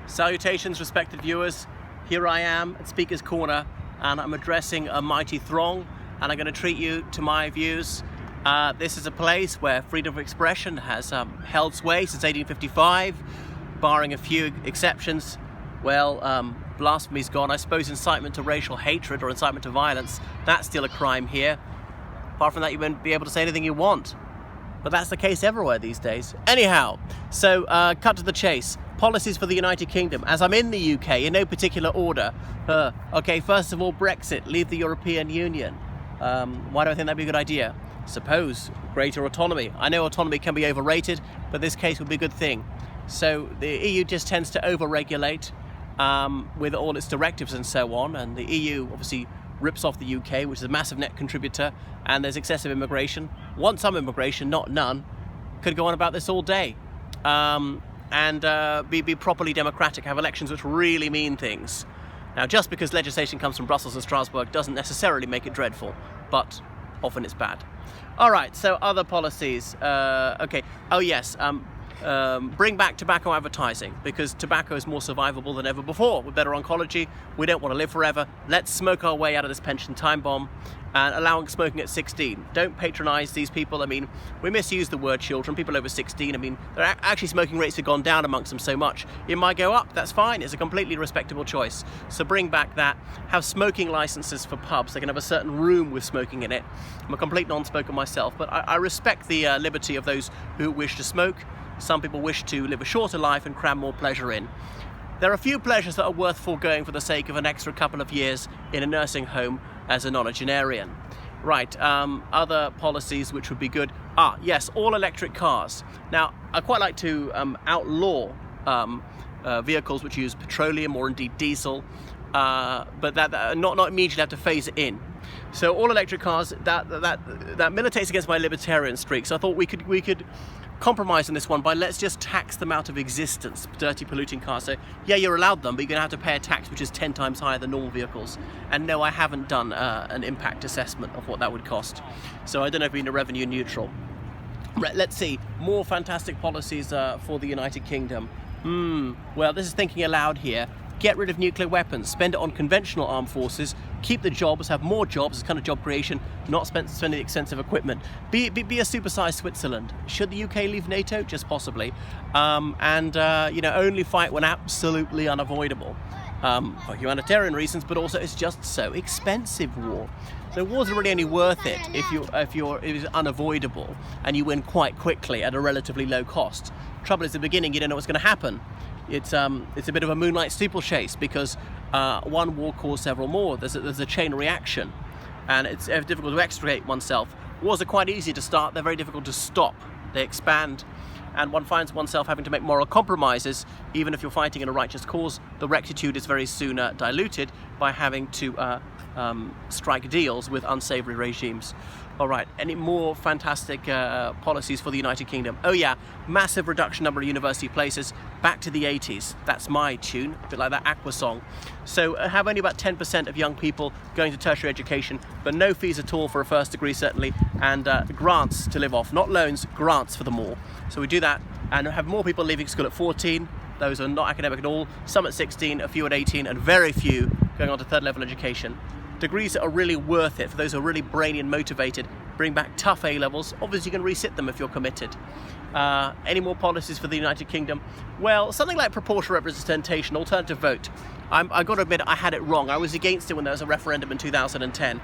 Salutations, respected viewers. Here I am at Speaker's Corner, and I'm addressing a mighty throng, and I'm going to treat you to my views. This is a place where freedom of expression has held sway since 1855, barring a few exceptions. Well, blasphemy's gone. I suppose incitement to racial hatred or incitement to violence, that's still a crime here. Apart from that, you won't be able to say anything you want. But that's the case everywhere these days. Anyhow, so cut to the chase. Policies for the United Kingdom. As I'm in the UK, in no particular order. Okay, first of all, Brexit, leave the European Union. Why do I think that'd be a good idea? Suppose greater autonomy. I know autonomy can be overrated, but this case would be a good thing. So the EU just tends to over-regulate with all its directives and so on, and the EU obviously rips off the UK, which is a massive net contributor, and there's excessive immigration. Want some immigration, not none. Could go on about this all day. And be properly democratic, have elections which really mean things. Now, just because legislation comes from Brussels and Strasbourg doesn't necessarily make it dreadful, but often it's bad. All right, so other policies. Okay, oh yes, bring back tobacco advertising, because tobacco is more survivable than ever before. With better oncology, we don't want to live forever. Let's smoke our way out of this pension time bomb, and allowing smoking at 16. Don't patronize these people. I mean, we misuse the word children. People over 16, I mean, their actually smoking rates have gone down amongst them so much. It might go up, that's fine. It's a completely respectable choice. So bring back that. Have smoking licenses for pubs. They can have a certain room with smoking in it. I'm a complete non-smoker myself, but I respect the liberty of those who wish to smoke. Some people wish to live a shorter life and cram more pleasure in. There are a few pleasures that are worth foregoing for the sake of an extra couple of years in a nursing home as a nonagenarian. Right, other policies which would be good. Yes, all electric cars. Now, I quite like to outlaw vehicles which use petroleum or indeed diesel, but that not immediately have to phase it in. So all electric cars, that militates against my libertarian streak. So I thought we could compromise on this one by let's just tax them out of existence, dirty polluting cars. So yeah, you're allowed them, but you're going to have to pay a tax which is 10 times higher than normal vehicles. And no, I haven't done an impact assessment of what that would cost. So I don't know if we're revenue neutral. Let's see, more fantastic policies for the United Kingdom. Well, this is thinking aloud here. Get rid of nuclear weapons, spend it on conventional armed forces, keep the jobs, have more jobs, it's kind of job creation, not spending expensive equipment. Be a supersized Switzerland. Should the UK leave NATO? Just possibly. Only fight when absolutely unavoidable. For humanitarian reasons, but also it's just so expensive, war. So wars are really only worth it if it's unavoidable and you win quite quickly at a relatively low cost. Trouble is, at the beginning you don't know what's going to happen. It's a bit of a moonlight steeplechase, because one war caused several more. There's a chain reaction, and it's difficult to extricate oneself. Wars are quite easy to start, they're very difficult to stop. They expand, and one finds oneself having to make moral compromises. Even if you're fighting in a righteous cause, the rectitude is very soon diluted by having to strike deals with unsavory regimes. All right, any more fantastic policies for the United Kingdom? Oh yeah, massive reduction number of university places, back to the 80s. That's my tune, a bit like that Aqua song. So have only about 10% of young people going to tertiary education, but no fees at all for a first degree certainly, and grants to live off, not loans, grants for them all. So we do that, and have more people leaving school at 14. Those are not academic at all. Some at 16, a few at 18, and very few going on to third level education. Degrees that are really worth it for those who are really brainy and motivated. Bring back tough A-levels. Obviously you can resit them if you're committed. Any more policies for the United Kingdom? Well, something like proportional representation, alternative vote. I've got to admit I had it wrong. I was against it when there was a referendum in 2010.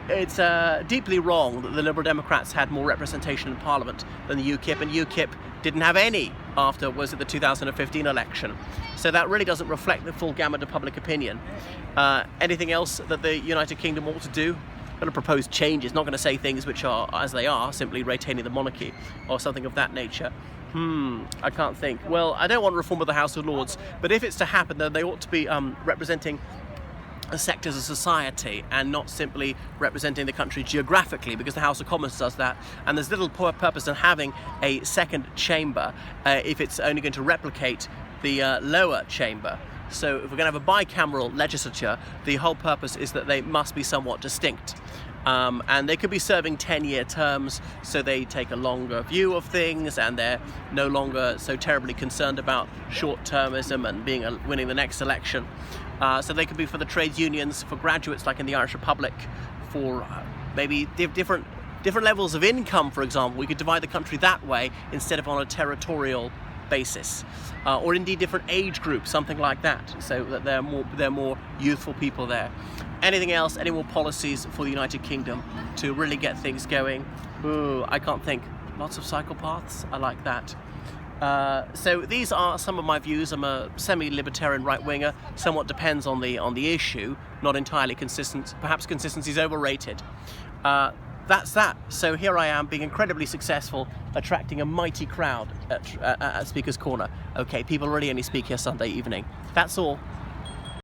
It's deeply wrong that the Liberal Democrats had more representation in Parliament than the UKIP, and UKIP didn't have any after, was it the 2015 election. So that really doesn't reflect the full gamut of public opinion. Anything else that the United Kingdom ought to do? Going to propose changes, not going to say things which are as they are, simply retaining the monarchy or something of that nature. I can't think. Well, I don't want reform of the House of Lords, but if it's to happen, then they ought to be representing sectors of society and not simply representing the country geographically, because the House of Commons does that, and there's little purpose in having a second chamber if it's only going to replicate the lower chamber. So if we're going to have a bicameral legislature, the whole purpose is that they must be somewhat distinct. And they could be serving 10-year terms, so they take a longer view of things, and they're no longer so terribly concerned about short-termism and winning the next election. So they could be for the trades unions, for graduates like in the Irish Republic, for maybe different levels of income, for example. We could divide the country that way instead of on a territorial basis, or indeed different age groups, something like that, so that they're more youthful people there. Anything else, any more policies for the United Kingdom to really get things going? Ooh, I can't think. Lots of psychopaths, I like that. So these are some of my views. I'm a semi-libertarian right-winger. Somewhat depends on the issue, not entirely consistent. Perhaps consistency is overrated. That's that. So here I am, being incredibly successful, attracting a mighty crowd at Speaker's Corner. Okay, people really only speak here Sunday evening. That's all.